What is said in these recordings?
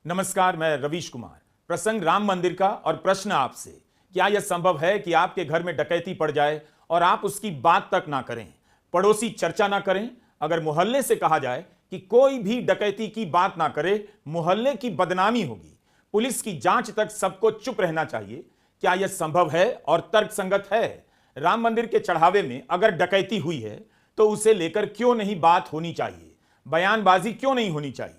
नमस्कार, मैं रवीश कुमार। प्रसंग राम मंदिर का और प्रश्न आपसे, क्या यह संभव है कि आपके घर में डकैती पड़ जाए और आप उसकी बात तक ना करें, पड़ोसी चर्चा ना करें? अगर मोहल्ले से कहा जाए कि कोई भी डकैती की बात ना करे, मोहल्ले की बदनामी होगी, पुलिस की जांच तक सबको चुप रहना चाहिए। क्या यह संभव है और तर्कसंगत है? राम मंदिर के चढ़ावे में अगर डकैती हुई है तो उसे लेकर क्यों नहीं बात होनी चाहिए, बयानबाजी क्यों नहीं होनी चाहिए?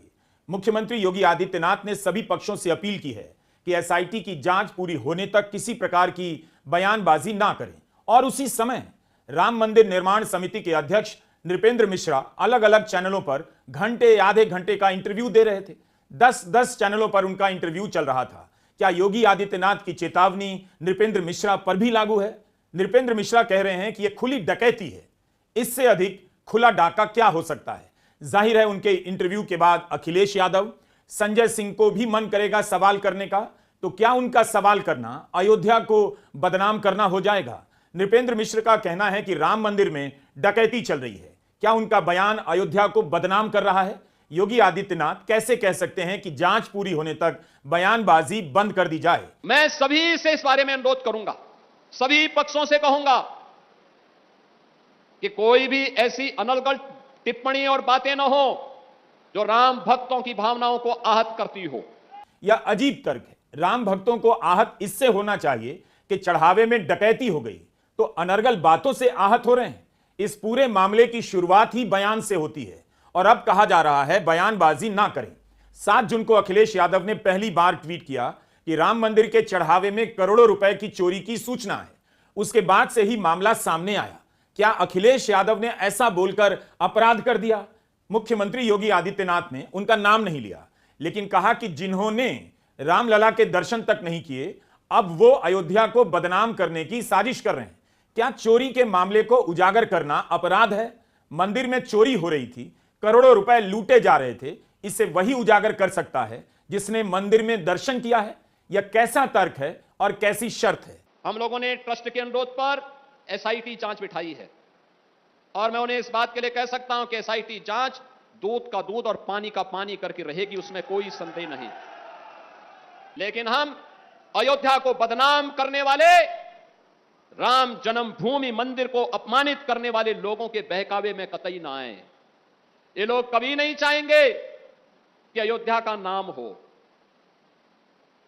मुख्यमंत्री योगी आदित्यनाथ ने सभी पक्षों से अपील की है कि एसआईटी की जांच पूरी होने तक किसी प्रकार की बयानबाजी ना करें। और उसी समय राम मंदिर निर्माण समिति के अध्यक्ष नृपेंद्र मिश्रा अलग अलग चैनलों पर घंटे आधे घंटे का इंटरव्यू दे रहे थे। 10 चैनलों पर उनका इंटरव्यू चल रहा था। क्या योगी आदित्यनाथ की चेतावनी नृपेंद्र मिश्रा पर भी लागू है? नृपेंद्र मिश्रा कह रहे हैं कि यह खुली डकैती है, इससे अधिक खुला डाका क्या हो सकता है? जाहिर है उनके इंटरव्यू के बाद अखिलेश यादव, संजय सिंह को भी मन करेगा सवाल करने का। तो क्या उनका सवाल करना अयोध्या को बदनाम करना हो जाएगा? नृपेंद्र मिश्र का कहना है कि राम मंदिर में डकैती चल रही है। क्या उनका बयान अयोध्या को बदनाम कर रहा है? योगी आदित्यनाथ कैसे कह सकते हैं कि जांच पूरी होने तक बयानबाजी बंद कर दी जाए? मैं सभी से इस बारे में अनुरोध करूंगा, सभी पक्षों से कहूंगा कि कोई भी ऐसी अनर्गल टिप्पणी और बातें न हो जो राम भक्तों की भावनाओं को आहत करती हो। यह अजीब तर्क है। राम भक्तों को आहत इससे होना चाहिए कि चढ़ावे में डकैती हो गई, तो अनर्गल बातों से आहत हो रहे हैं। इस पूरे मामले की शुरुआत ही बयान से होती है और अब कहा जा रहा है बयानबाजी ना करें। 7 जून को अखिलेश यादव ने पहली बार ट्वीट किया कि राम मंदिर के चढ़ावे में करोड़ों रुपए की चोरी की सूचना है। उसके बाद से ही मामला सामने आया। क्या अखिलेश यादव ने ऐसा बोलकर अपराध कर दिया? मुख्यमंत्री योगी आदित्यनाथ ने उनका नाम नहीं लिया, लेकिन कहा कि जिन्होंने रामलला के दर्शन तक नहीं किए, अब वो अयोध्या को बदनाम करने की साजिश कर रहे हैं। क्या चोरी के मामले को उजागर करना अपराध है? मंदिर में चोरी हो रही थी, करोड़ों रुपए लूटे जा रहे थे, इसे वही उजागर कर सकता है जिसने मंदिर में दर्शन किया है? यह कैसा तर्क है और कैसी शर्त है? हम लोगों ने ट्रस्ट के अनुरोध पर एसआईटी जांच बिठाई है और मैं उन्हें इस बात के लिए कह सकता हूं कि एसआईटी जांच दूध का दूध और पानी का पानी करके रहेगी, उसमें कोई संदेह नहीं। लेकिन हम अयोध्या को बदनाम करने वाले, राम जन्मभूमि मंदिर को अपमानित करने वाले लोगों के बहकावे में कतई ना आए। ये लोग कभी नहीं चाहेंगे कि अयोध्या का नाम हो,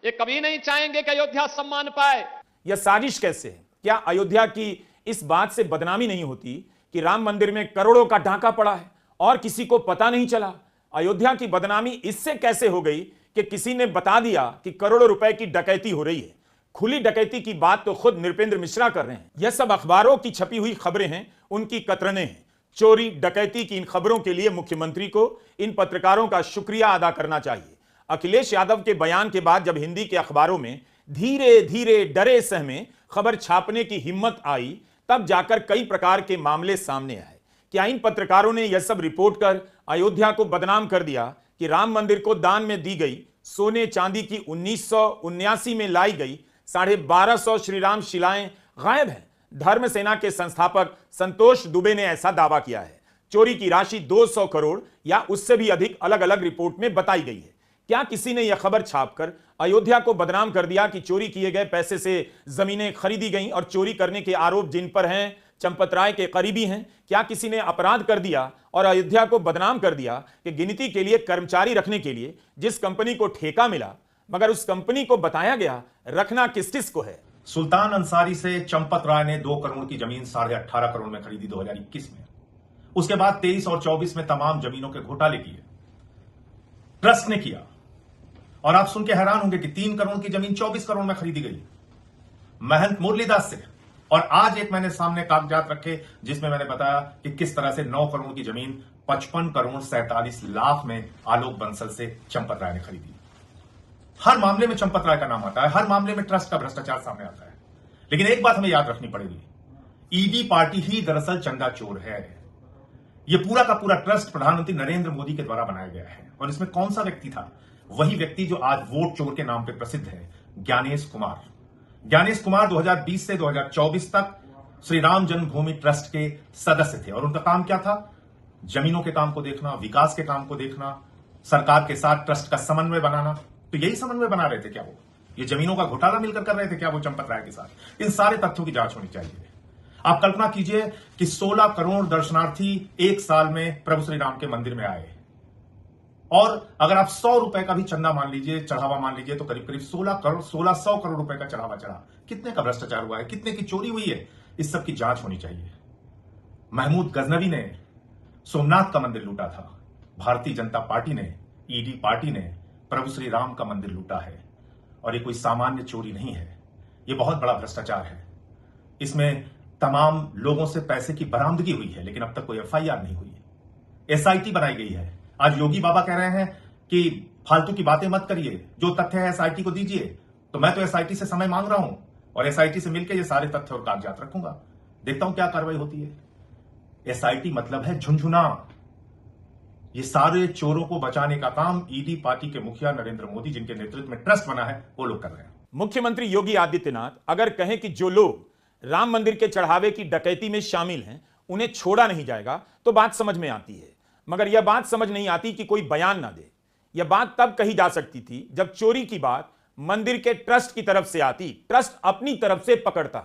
ये कभी नहीं चाहेंगे कि अयोध्या सम्मान पाए। यह साजिश कैसे है? क्या अयोध्या की इस बात से बदनामी नहीं होती कि राम मंदिर में करोड़ों का डाका पड़ा है और किसी को पता नहीं चला? अयोध्या की बदनामी इससे कैसे हो गई कि किसी ने बता दिया कि करोड़ों रुपए की डकैती हो रही है? खुली डकैती की बात तो खुद नृपेंद्र मिश्रा कर रहे हैं। यह सब अखबारों की छपी हुई खबरें हैं, उनकी कतरने हैं। चोरी डकैती की इन खबरों के लिए मुख्यमंत्री को इन पत्रकारों का शुक्रिया अदा करना चाहिए। अखिलेश यादव के बयान के बाद जब हिंदी के अखबारों में धीरे धीरे डरे सहमे खबर छापने की हिम्मत आई, तब जाकर कई प्रकार के मामले सामने आए। क्या इन पत्रकारों ने यह सब रिपोर्ट कर अयोध्या को बदनाम कर दिया कि राम मंदिर को दान में दी गई सोने चांदी की 1979 में लाई गई 1250 श्रीराम शिलाएं गायब हैं? धर्म सेना के संस्थापक संतोष दुबे ने ऐसा दावा किया है। चोरी की राशि 200 करोड़ या उससे भी अधिक अलग अलग रिपोर्ट में बताई गई है। क्या किसी ने यह खबर छापकर अयोध्या को बदनाम कर दिया कि चोरी किए गए पैसे से जमीनें खरीदी गईं और चोरी करने के आरोप जिन पर हैं चंपत राय के करीबी हैं? क्या किसी ने अपराध कर दिया और अयोध्या को बदनाम कर दिया कि गिनती के लिए कर्मचारी रखने के लिए जिस कंपनी को ठेका मिला, मगर उस कंपनी को बताया गया रखना किस किस को है? सुल्तान अंसारी से चंपत राय ने 2 करोड़ की जमीन 18.5 करोड़ में खरीदी 2021 में। उसके बाद 23 और 24 में तमाम जमीनों के घोटाले किए, ट्रस्ट ने किया। और आप सुन के हैरान होंगे कि 3 करोड़ की जमीन 24 करोड़ में खरीदी गई महंत मुरलीदास से। और आज एक मैंने सामने कागजात रखे जिसमें मैंने बताया कि किस तरह से 9 करोड़ की जमीन 55 करोड़ 47 लाख में आलोक बंसल से चंपत राय ने खरीदी। हर मामले में चंपत राय का नाम आता है, हर मामले में ट्रस्ट का भ्रष्टाचार सामने आता है। लेकिन एक बात हमें याद रखनी पड़ेगी, ईडी पार्टी ही दरअसल चंदा चोर है। यह पूरा का पूरा ट्रस्ट प्रधानमंत्री नरेंद्र मोदी के द्वारा बनाया गया है। और इसमें कौन सा व्यक्ति था? वही व्यक्ति जो आज वोट चोर के नाम पर प्रसिद्ध है, ज्ञानेश कुमार। ज्ञानेश कुमार 2020 से 2024 तक श्री राम जन्मभूमि ट्रस्ट के सदस्य थे और उनका काम क्या था? जमीनों के काम को देखना, विकास के काम को देखना, सरकार के साथ ट्रस्ट का समन्वय बनाना, तो यही समन्वय बना रहे थे क्या वो? ये जमीनों का घोटाला मिलकर कर रहे थे क्या वो चंपत राय के साथ? इन सारे तथ्यों की जांच होनी चाहिए। आप कल्पना कीजिए कि 16 करोड़ दर्शनार्थी एक साल में प्रभु श्री राम के मंदिर में आए, और अगर आप 100 रुपए का भी चंदा मान लीजिए, चढ़ावा मान लीजिए, तो करीब करीब 1600 करोड़ रुपए का चढ़ावा चढ़ा। कितने का भ्रष्टाचार हुआ है, कितने की चोरी हुई है, इस सब की जांच होनी चाहिए। महमूद गजनवी ने सोमनाथ का मंदिर लूटा था, भारतीय जनता पार्टी ने, ईडी पार्टी ने प्रभु श्री राम का मंदिर लूटा है, और ये कोई सामान्य चोरी नहीं है, ये बहुत बड़ा भ्रष्टाचार है। इसमें तमाम लोगों से पैसे की बरामदगी हुई है, लेकिन अब तक कोई एफआईआर नहीं हुई। एसआईटी बनाई गई है। आज योगी बाबा कह रहे हैं कि फालतू की बातें मत करिए, जो तथ्य है एसआईटी को दीजिए। तो मैं तो एसआईटी से समय मांग रहा हूं, और एसआईटी से मिलकर ये सारे तथ्य और कागजात रखूंगा, देखता हूं क्या कार्रवाई होती है। एसआईटी मतलब है झुनझुना। ये सारे चोरों को बचाने का काम ईडी पार्टी के मुखिया नरेंद्र मोदी, जिनके नेतृत्व में ट्रस्ट बना है, वो लोग कर रहे हैं। मुख्यमंत्री योगी आदित्यनाथ अगर कहें कि जो लोग राम मंदिर के चढ़ावे की डकैती में शामिल हैं उन्हें छोड़ा नहीं जाएगा, तो बात समझ में आती है। मगर यह बात समझ नहीं आती कि कोई बयान ना दे। यह बात तब कही जा सकती थी जब चोरी की बात मंदिर के ट्रस्ट की तरफ से आती, ट्रस्ट अपनी तरफ से पकड़ता।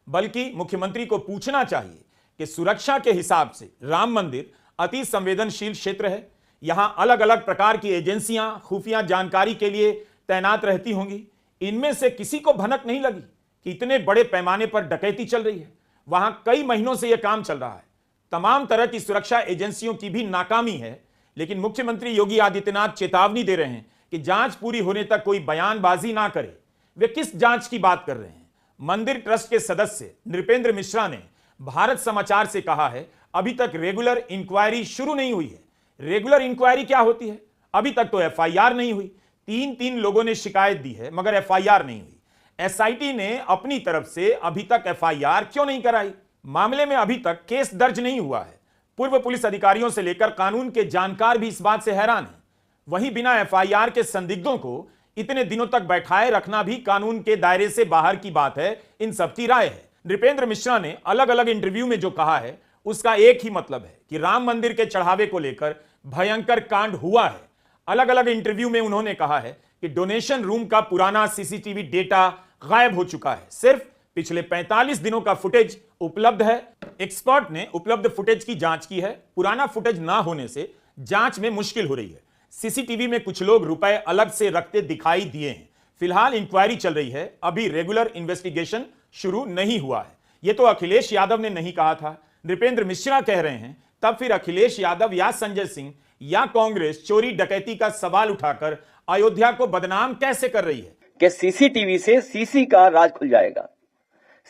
बल्कि मुख्यमंत्री को पूछना चाहिए कि सुरक्षा के हिसाब से राम मंदिर अति संवेदनशील क्षेत्र है, यहां अलग अलग प्रकार की एजेंसियां खुफिया जानकारी के लिए तैनात रहती होंगी। इनमें से किसी को भनक नहीं लगी कि इतने बड़े पैमाने पर डकैती चल रही है। वहां कई महीनों से यह काम चल रहा है, तमाम तरह की सुरक्षा एजेंसियों की भी नाकामी है। लेकिन मुख्यमंत्री योगी आदित्यनाथ चेतावनी दे रहे हैं कि जांच पूरी होने तक कोई बयानबाजी ना करे। वे किस जांच की बात कर रहे हैं? मंदिर ट्रस्ट के सदस्य नृपेंद्र मिश्रा ने भारत समाचार से कहा है, अभी तक रेगुलर इंक्वायरी शुरू नहीं हुई है। रेगुलर इंक्वायरी क्या होती है? अभी तक तो एफआईआर नहीं हुई। तीन लोगों ने शिकायत दी है, मगर एफआईआर नहीं हुई। एसआईटी ने अपनी तरफ से अभी तक एफआईआर क्यों नहीं कराई? मामले में अभी तक केस दर्ज नहीं हुआ है। पूर्व पुलिस अधिकारियों से लेकर कानून के जानकार भी इस बात से हैरान हैं। वहीं बिना एफआईआर के संदिग्धों को इतने दिनों तक बैठाए रखना भी कानून के दायरे से बाहर की बात है, इन सबकी राय है। नृपेंद्र मिश्रा ने अलग अलग इंटरव्यू में जो कहा है उसका एक ही मतलब है कि राम मंदिर के चढ़ावे को लेकर भयंकर कांड हुआ है। अलग अलग इंटरव्यू में उन्होंने कहा है कि डोनेशन रूम का पुराना सीसीटीवी डेटा गायब हो चुका है, सिर्फ पिछले 45 दिनों का फुटेज उपलब्ध है। एक्सपर्ट ने उपलब्ध फुटेज की जांच की है। पुराना फुटेज ना होने से जांच में मुश्किल हो रही है। सीसीटीवी में कुछ लोग रुपए अलग से रखते दिखाई दिए हैं। फिलहाल इंक्वायरी चल रही है, अभी रेगुलर इन्वेस्टिगेशन शुरू नहीं हुआ है। यह तो अखिलेश यादव ने नहीं कहा था, नृपेंद्र मिश्रा कह रहे हैं। तब फिर अखिलेश यादव या संजय सिंह या कांग्रेस चोरी डकैती का सवाल उठाकर अयोध्या को बदनाम कैसे कर रही है? कि सीसीटीवी से सीसी का राज खुल जाएगा।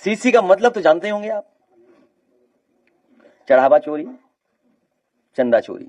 सीसी का मतलब तो जानते होंगे आप, चढ़ावा चोरी, चंदा चोरी।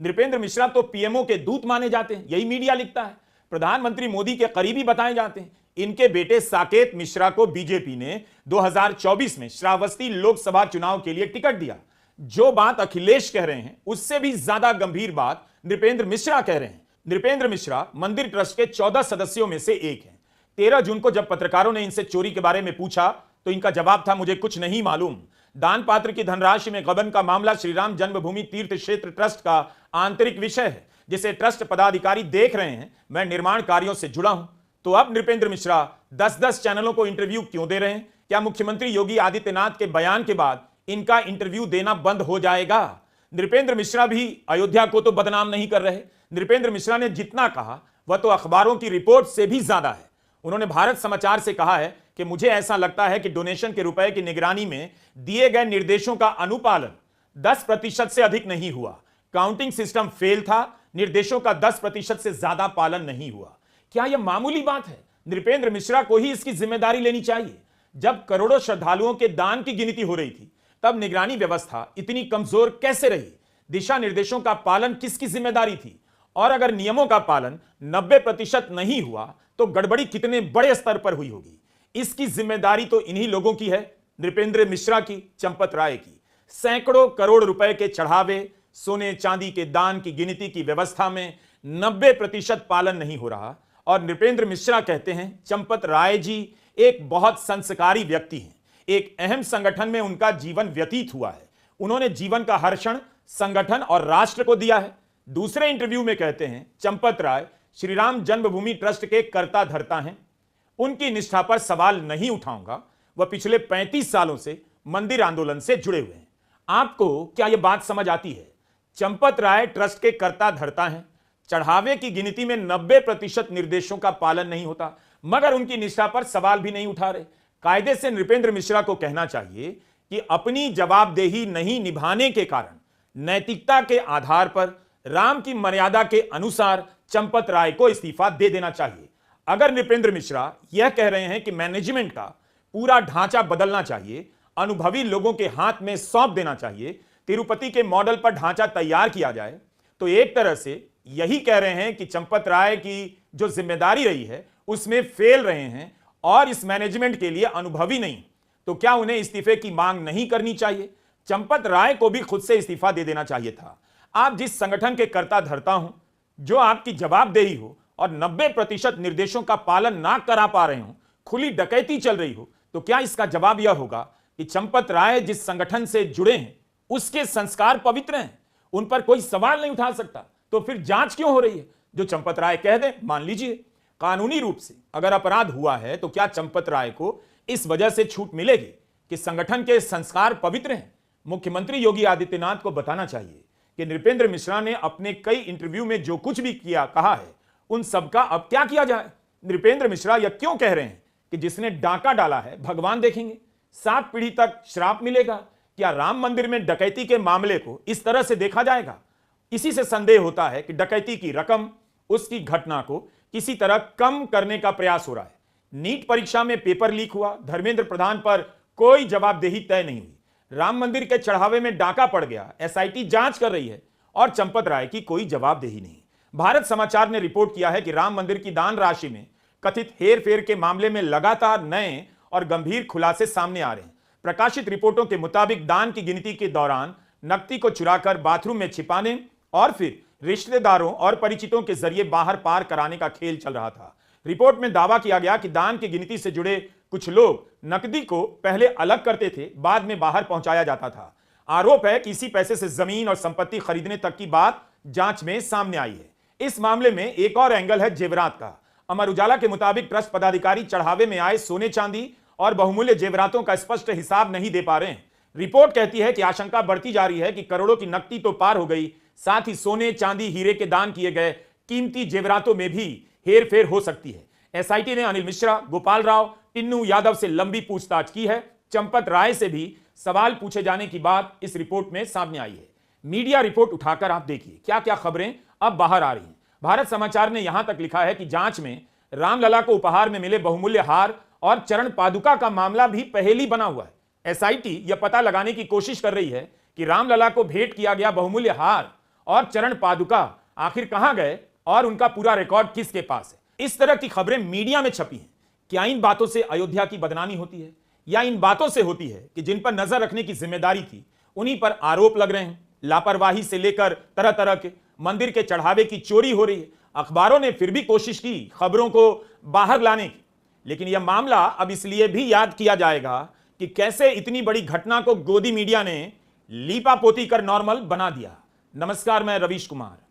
नृपेंद्र मिश्रा तो पीएमओ के दूत माने जाते हैं, यही मीडिया लिखता है। प्रधानमंत्री मोदी के करीबी बताए जाते हैं। इनके बेटे साकेत मिश्रा को बीजेपी ने 2024 में श्रावस्ती लोकसभा चुनाव के लिए टिकट दिया। जो बात अखिलेश कह रहे हैं उससे भी ज्यादा गंभीर बात नृपेंद्र मिश्रा कह रहे हैं। नृपेंद्र मिश्रा मंदिर ट्रस्ट के 14 सदस्यों में से एक हैं। 13 जून को जब पत्रकारों ने इनसे चोरी के बारे में पूछा तो इनका जवाब था, मुझे कुछ नहीं मालूम। दान पात्र की धनराशि में गबन का मामला श्रीराम जन्मभूमि तीर्थ क्षेत्र ट्रस्ट का आंतरिक विषय है, जिसे ट्रस्ट पदाधिकारी देख रहे हैं। मैं निर्माण कार्यों से जुड़ा हूं। तो अब नृपेंद्र मिश्रा 10-10 चैनलों को इंटरव्यू क्यों दे रहे हैं? क्या मुख्यमंत्री योगी आदित्यनाथ के बयान के बाद इनका इंटरव्यू देना बंद हो जाएगा? नृपेंद्र मिश्रा भी अयोध्या को तो बदनाम नहीं कर रहे। नृपेंद्र मिश्रा ने जितना कहा वह तो अखबारों की रिपोर्ट से भी ज्यादा है। उन्होंने भारत समाचार से कहा है कि मुझे ऐसा लगता है कि डोनेशन के रुपए की निगरानी में दिए गए निर्देशों का अनुपालन 10% से अधिक नहीं हुआ। काउंटिंग सिस्टम फेल था, निर्देशों का 10% से ज्यादा पालन नहीं हुआ। क्या यह मामूली बात है? नृपेंद्र मिश्रा को ही इसकी जिम्मेदारी लेनी चाहिए। जब करोड़ों श्रद्धालुओं के दान की गिनती हो रही थी तब निगरानी व्यवस्था इतनी कमजोर कैसे रही? दिशा निर्देशों का पालन किसकी जिम्मेदारी थी? और अगर नियमों का पालन 90% नहीं हुआ तो गड़बड़ी कितने बड़े स्तर पर हुई होगी? इसकी जिम्मेदारी तो इन्हीं लोगों की है, नृपेंद्र मिश्रा की, चंपत राय की। सैकड़ों करोड़ रुपए के चढ़ावे, सोने चांदी के दान की गिनती की व्यवस्था में 90% पालन नहीं हो रहा। और नृपेंद्र मिश्रा कहते हैं चंपत राय जी एक बहुत संस्कारी व्यक्ति हैं। एक अहम संगठन में उनका जीवन व्यतीत हुआ है। उन्होंने जीवन का हर क्षण संगठन और राष्ट्र को दिया है। दूसरे इंटरव्यू में कहते हैं चंपत राय श्री राम जन्मभूमि ट्रस्ट के कर्ता धर्ता हैं, उनकी निष्ठा पर सवाल नहीं उठाऊंगा, वह पिछले 35 सालों से मंदिर आंदोलन से जुड़े हुए हैं। आपको क्या यह बात समझ आती है? चंपत राय ट्रस्ट के कर्ता धर्ता हैं, चढ़ावे की गिनती में 90% निर्देशों का पालन नहीं होता, मगर उनकी निष्ठा पर सवाल भी नहीं उठा रहे। कायदे से नृपेंद्र मिश्रा को कहना चाहिए कि अपनी जवाबदेही नहीं निभाने के कारण नैतिकता के आधार पर राम की मर्यादा के अनुसार चंपत राय को इस्तीफा दे देना चाहिए। अगर नृपेंद्र मिश्रा यह कह रहे हैं कि मैनेजमेंट का पूरा ढांचा बदलना चाहिए, अनुभवी लोगों के हाथ में सौंप देना चाहिए, तिरुपति के मॉडल पर ढांचा तैयार किया जाए, तो एक तरह से यही कह रहे हैं कि चंपत राय की जो जिम्मेदारी रही है उसमें फेल रहे हैं और इस मैनेजमेंट के लिए अनुभवी नहीं। तो क्या उन्हें इस्तीफे की मांग नहीं करनी चाहिए? चंपत राय को भी खुद से इस्तीफा दे देना चाहिए था। आप जिस संगठन के कर्ता धर्ता हो, जो आपकी जवाबदेही हो और 90% निर्देशों का पालन ना करा पा रहे हो, खुली डकैती चल रही हो, तो क्या इसका जवाब यह होगा कि चंपत राय जिस संगठन से जुड़े हैं उसके संस्कार पवित्र हैं, उन पर कोई सवाल नहीं उठा सकता, तो फिर जांच क्यों हो रही है? जो चंपत राय कह दें, मान लीजिए कानूनी रूप से अगर अपराध हुआ है तो क्या चंपत राय को इस वजह से छूट मिलेगी कि संगठन के संस्कार पवित्र हैं? मुख्यमंत्री योगी आदित्यनाथ को बताना चाहिए कि नृपेंद्र मिश्रा ने अपने कई इंटरव्यू में जो कुछ भी किया कहा है, उन सबका अब क्या किया जाए? नृपेंद्र मिश्रा यह क्यों कह रहे हैं कि जिसने डाका डाला है भगवान देखेंगे, 7 पीढ़ी तक श्राप मिलेगा? क्या राम मंदिर में डकैती के मामले को इस तरह से देखा जाएगा? इसी से संदेह होता है कि डकैती की रकम, उसकी घटना को किसी तरह कम करने का प्रयास हो रहा है। नीट परीक्षा में पेपर लीक हुआ, धर्मेंद्र प्रधान पर कोई जवाबदेही तय नहीं हुई। राम मंदिर के चढ़ावे में डाका पड़ गया, एसआईटी जांच कर रही है और चंपत राय की कोई जवाबदेही नहीं। भारत समाचार ने रिपोर्ट किया है कि राम मंदिर की दान राशि में कथित हेरफेर के मामले में लगातार नए और गंभीर खुलासे सामने आ रहे हैं। प्रकाशित रिपोर्टों के मुताबिक दान की गिनती के दौरान नकदी को चुराकर बाथरूम में छिपाने और फिर रिश्तेदारों और परिचितों के जरिए बाहर पार कराने का खेल चल रहा था। रिपोर्ट में दावा किया गया कि दान की गिनती से जुड़े कुछ लोग नकदी को पहले अलग करते थे, बाद में बाहर पहुंचाया जाता था। आरोप है कि इसी पैसे से जमीन और संपत्ति खरीदने तक की बात जांच में सामने आई है। इस मामले में एक और एंगल है जेवरात का। अमर उजाला के मुताबिक ट्रस्ट पदाधिकारी चढ़ावे में आए सोने चांदी और बहुमूल्य जेवरातों का स्पष्ट हिसाब नहीं दे पा रहे हैं। रिपोर्ट कहती है कि आशंका बढ़ती जा रही है कि करोड़ों की नकदी तो पार हो गई, साथ ही सोने चांदी हीरे के दान किए गए कीमती जेवरातों में भी हेरफेर हो सकती है। एसआईटी ने अनिल मिश्रा, गोपाल राव, टिन्नू यादव से लंबी पूछताछ की है। चंपत राय से भी सवाल पूछे जाने की बात इस रिपोर्ट में सामने आई है। मीडिया रिपोर्ट उठाकर आप देखिए क्या क्या खबरें अब बाहर आ रही हैं। भारत समाचार ने यहां तक लिखा है कि जांच में रामलला को उपहार में मिले बहुमूल्य हार और चरण पादुका का मामला भी पहेली बना हुआ है। एसआईटी यह पता लगाने की कोशिश कर रही है कि रामलला को भेंट किया गया बहुमूल्य हार और चरण पादुका आखिर कहां गए और उनका पूरा रिकॉर्ड किसके पास है। इस तरह की खबरें मीडिया में छपी हैं। क्या इन बातों से अयोध्या की बदनामी होती है, या इन बातों से होती है कि जिन पर नजर रखने की जिम्मेदारी थी उन्हीं पर आरोप लग रहे हैं? लापरवाही से लेकर तरह तरह के मंदिर के चढ़ावे की चोरी हो रही है। अखबारों ने फिर भी कोशिश की खबरों को बाहर लाने की, लेकिन यह मामला अब इसलिए भी याद किया जाएगा कि कैसे इतनी बड़ी घटना को गोदी मीडिया ने लीपापोती कर नॉर्मल बना दिया। नमस्कार, मैं रवीश कुमार।